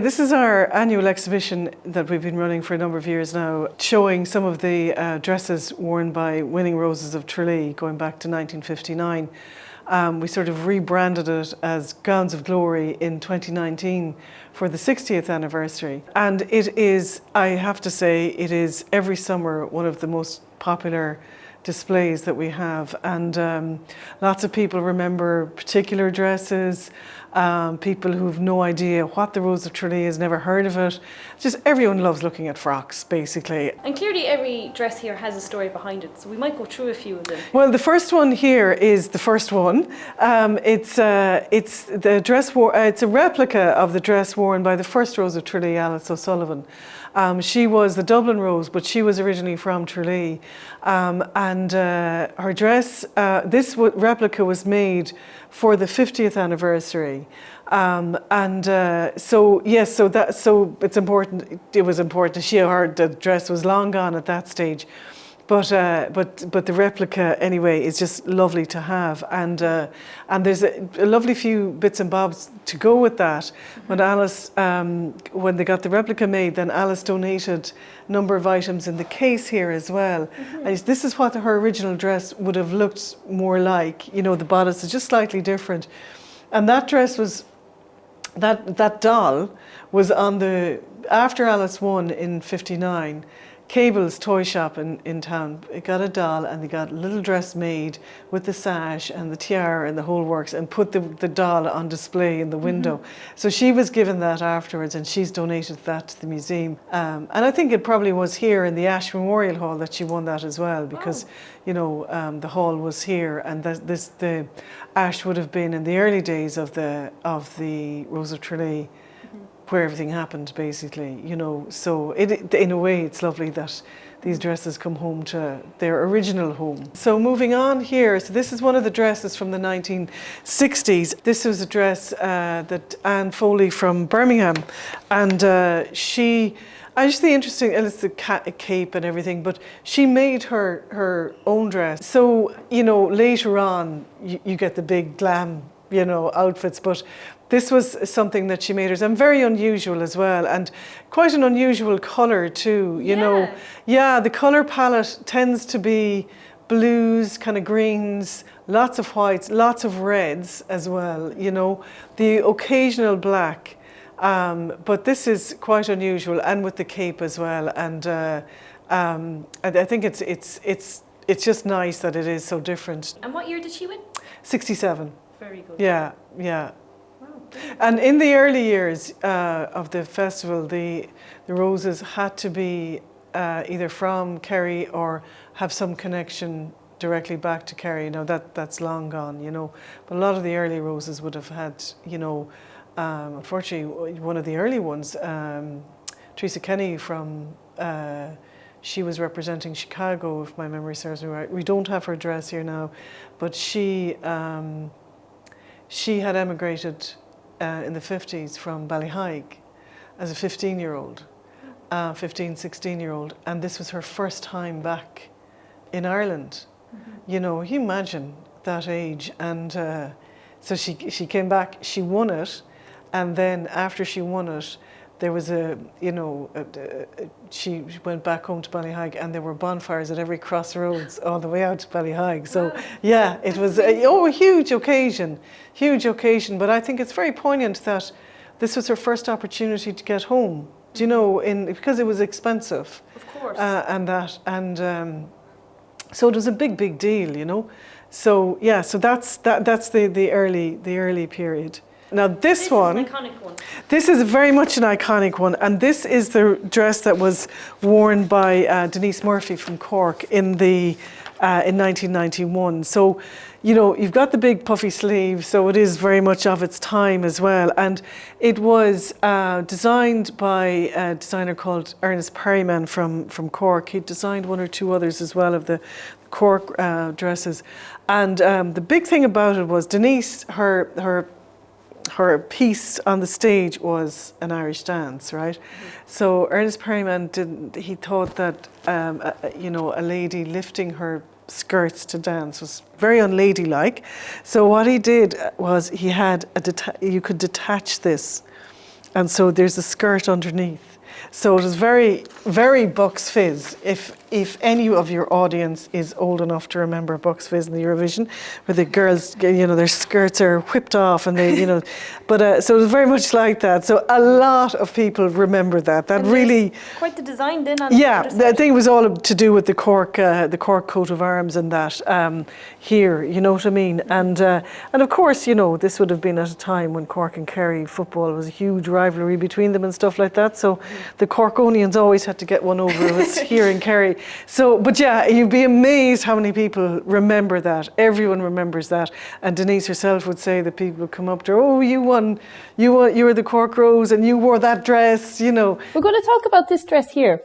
This is our annual exhibition that we've been running for a number of years now, showing some of the dresses worn by winning Roses of Tralee going back to 1959. We sort of rebranded it as Gowns of Glory in 2019 for the 60th anniversary. And it is, I have to say, it is every summer one of the most popular displays that we have, and lots of people remember particular dresses. People who've no idea what the Rose of Tralee is, never heard of it. Just everyone loves looking at frocks, basically. And clearly every dress here has a story behind it, so we might go through a few of them. Well, the first one here is the first one. It's the dress it's a replica of the dress worn by the first Rose of Tralee, Alice O'Sullivan. She was the Dublin Rose, but she was originally from Tralee. And her dress, this replica was made for the 50th anniversary. So it's important, it was important. She heard the dress was long gone at that stage. But the replica anyway is just lovely to have, and there's a lovely few bits and bobs to go with that. When Alice, when they got the replica made, then Alice donated a number of items in the case here as well. And this is what her original dress would have looked more like. You know, the bodice is just slightly different, and that dress was that doll was on the after Alice won in '59. Cable's toy shop in town, it got a doll, and they got a little dress made with the sash and the tiara and the whole works, and put the doll on display in the window. So she was given that afterwards, and she's donated that to the museum. And I think it probably was here in the Ash Memorial Hall that she won that as well, because you know, the hall was here, and the Ash would have been in the early days of the Rose of Tralee, where everything happened, basically, you know. So in a way, it's lovely that these dresses come home to their original home. So moving on here, so this is one of the dresses from the 1960s. This was a dress that Anne Foley from Birmingham, and I just think interesting, and it's a cape and everything, but she made her own dress. So, you know, later on, you get the big glam, you know, outfits, but this was something that she made herself, and very unusual as well, and quite an unusual colour too, you know. Yeah, the colour palette tends to be blues, kind of greens, lots of whites, lots of reds as well, you know, the occasional black, but this is quite unusual, and with the cape as well, and I think it's just nice that it is so different. And what year did she win? 67. Very good. Yeah. And in the early years of the festival, the roses had to be either from Kerry or have some connection directly back to Kerry. Now that's long gone, you know. But a lot of the early roses would have had, you know, unfortunately, one of the early ones, Teresa Kenny from, she was representing Chicago, if my memory serves me right. We don't have her dress here now, but she had emigrated in the 50s from Ballyhaig as a 15-year-old, 16-year-old, and this was her first time back in Ireland. You know, you imagine that age, and so she came back, she won it, and then after she won it, there was she went back home to Ballyhaig, and there were bonfires at every crossroads all the way out to Ballyhaig. So yeah, it was a huge occasion. But I think it's very poignant that this was her first opportunity to get home. Do you know, because it was expensive. Of course. So it was a big deal, you know. So yeah, so that's the early period. Now this one is an iconic one. This is very much an iconic one, and this is the dress that was worn by Denise Murphy from Cork in 1991. So, you know, you've got the big puffy sleeve, so it is very much of its time as well. And it was designed by a designer called Ernest Perryman from Cork. He designed one or two others as well of the Cork dresses. And the big thing about it was Denise, her piece on the stage was an Irish dance, right? So Ernest Perryman he thought that a lady lifting her skirts to dance was very unladylike. So what he did was he had you could detach this and so there's a skirt underneath. So it is very, very Bucks Fizz. If any of your audience is old enough to remember Bucks Fizz in the Eurovision, where the girls, their skirts are whipped off and they, but so it was very much like that. So a lot of people remember that. That And really quite the design then on yeah, the I think it was all to do with the Cork coat of arms and that here, you know what I mean? And of course, this would have been at a time when Cork and Kerry football was a huge rivalry between them and stuff like that. So the Corkonians always had to get one over us here in Kerry. So, but yeah, you'd be amazed how many people remember that. Everyone remembers that. And Denise herself would say that people would come up to her, oh, you were the Cork Rose and you wore that dress, We're going to talk about this dress here.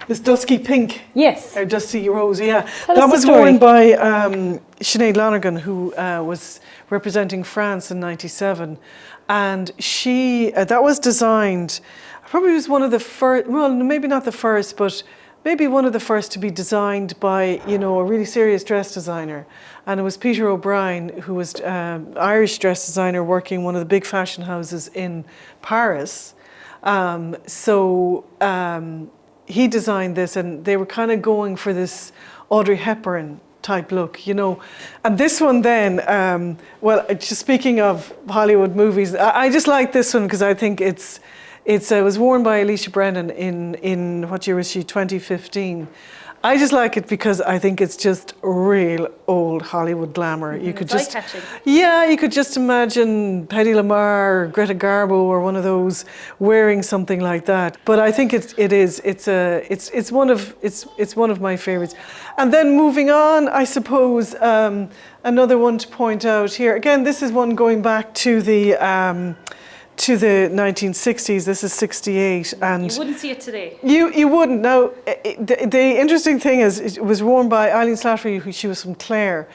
This dusky pink. Yes. Or dusty rose, yeah. Tell That us the was story. worn by Sinead Flanigan, who was representing France in '97. And that was designed, probably was one of the first, well, maybe not the first, but maybe one of the first to be designed by, a really serious dress designer. And it was Peter O'Brien, who was Irish dress designer working one of the big fashion houses in Paris. He designed this, and they were kind of going for this Audrey Hepburn type look, And this one then, just speaking of Hollywood movies, I just like this one because I think it was worn by Alicia Brennan in what year was she, 2015. I just like it because I think it's just real old Hollywood glamour. You could just, eye-catching. yeah, you could just imagine Hedy Lamarr or Greta Garbo or one of those wearing something like that. But I think it's one of my favourites. And then moving on, I suppose another one to point out here. Again, this is one going back to the 1960s. This is 68, and You wouldn't see it today. you wouldn't. Now, the interesting thing is, it was worn by Eileen Slattery, she was from Clare,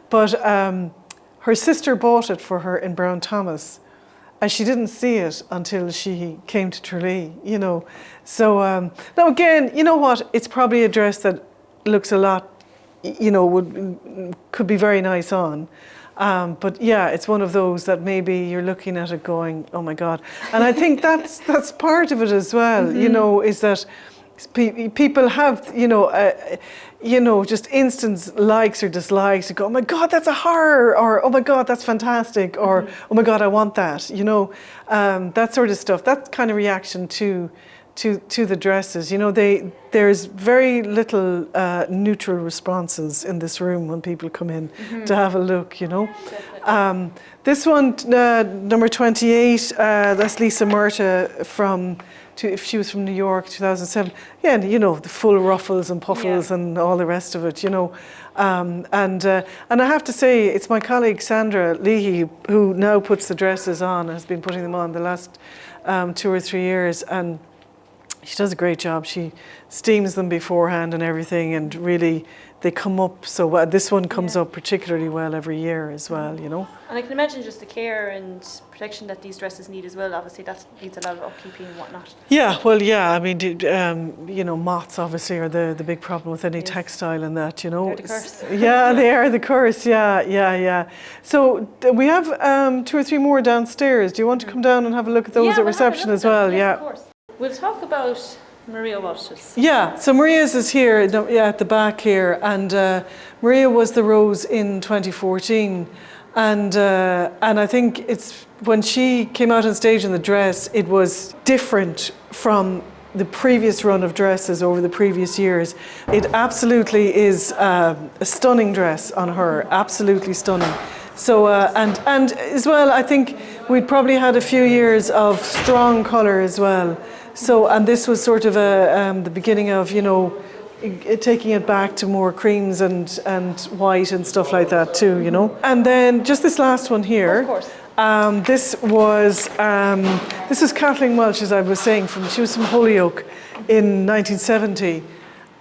but her sister bought it for her in Brown Thomas, and she didn't see it until she came to Tralee. So now again, you know what? It's probably a dress that looks a lot, could be very nice on. But yeah, it's one of those that maybe you're looking at it going, oh my God. And I think that's part of it as well, is that people have, just instant likes or dislikes. You go, oh my God, that's a horror, or oh my God, that's fantastic, or oh my God, I want that, that sort of stuff. That kind of reaction to the dresses. There's very little neutral responses in this room when people come in to have a look, This one, number 28, that's Lisa Murta she was from New York, 2007. Yeah, and the full ruffles and puffles and all the rest of it, And I have to say, it's my colleague Sandra Leahy who now puts the dresses on, has been putting them on the last 2 or 3 years, and she does a great job. She steams them beforehand and everything, and really they come up so well. This one comes up particularly well every year as well, And I can imagine just the care and protection that these dresses need as well. Obviously, that needs a lot of upkeeping and whatnot. Yeah, well, yeah. I mean, moths obviously are the big problem with any textile and that, They're the curse. Yeah, they are the curse. Yeah. So we have 2 or 3 more downstairs. Do you want to come down and have a look at those at reception as well? Yes, of course. We'll talk about Maria Walsh's. Yeah, so Maria's is here, at the back here, and Maria was the Rose in 2014, and I think it's when she came out on stage in the dress, it was different from the previous run of dresses over the previous years. It absolutely is a stunning dress on her, absolutely stunning. So and as well, I think we'd probably had a few years of strong colour as well. So, and this was sort of the beginning of, taking it back to more creams and white and stuff like that too, And then just this last one here. Of course. This was Kathleen Welsh, as I was saying, she was from Holyoke in 1970,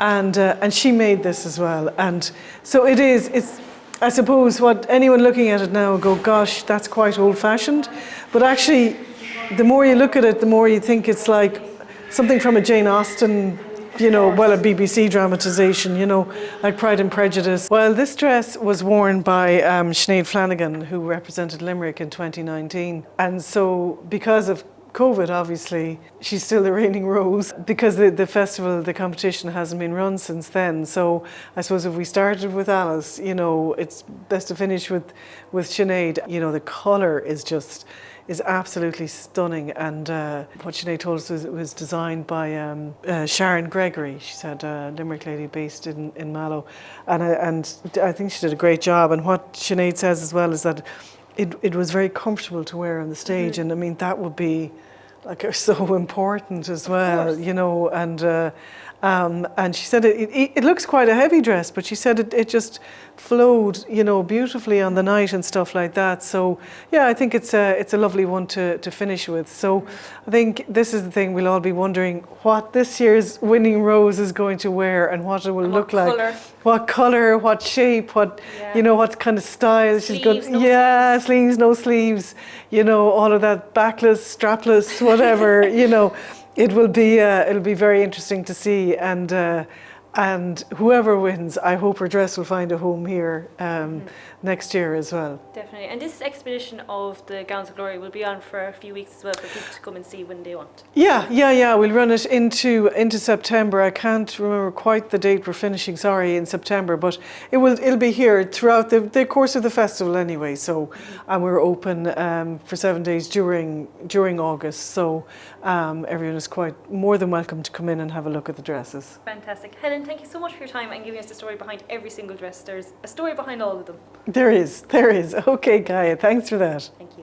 and she made this as well. And so it's I suppose what anyone looking at it now will go, gosh, that's quite old-fashioned, but actually, the more you look at it, the more you think it's like something from a Jane Austen you know, well, a BBC dramatisation, you know, like Pride and Prejudice. Well, this dress was worn by Sinead Flanigan, who represented Limerick in 2019. And so because of COVID, obviously, she's still the reigning Rose because the festival, the competition hasn't been run since then. So I suppose if we started with Alice, you know, it's best to finish with Sinead. You know, the colour is absolutely stunning, and what Sinead told us was designed by Sharon Gregory. She's a Limerick lady based in Mallow, and I think she did a great job. And what Sinead says as well is that it was very comfortable to wear on the stage, and I mean that would be like so important as well, you know. And she said it looks quite a heavy dress, but she said it just flowed, you know, beautifully on the night and stuff like that. So yeah, I think it's a lovely one to finish with. So I think this is the thing, we'll all be wondering what this year's winning Rose is going to wear and what it will look like. Colour. What colour, what shape, what you know, what kind of style she's got. Sleeves, Sleeves, no sleeves, you know, all of that, backless, strapless, whatever, you know. It'll be very interesting to see, and whoever wins, I hope her dress will find a home here next year as well. Definitely. And this expedition of the Gowns of Glory will be on for a few weeks as well for people to come and see when they want. Yeah. We'll run it into September. I can't remember quite the date we're finishing, in September, but it'll be here throughout the course of the festival anyway. So and we're open for 7 days during August. So everyone is quite more than welcome to come in and have a look at the dresses. Fantastic. Helen, thank you so much for your time and giving us the story behind every single dress. There's a story behind all of them. There is. Okay, Gaia, thanks for that. Thank you.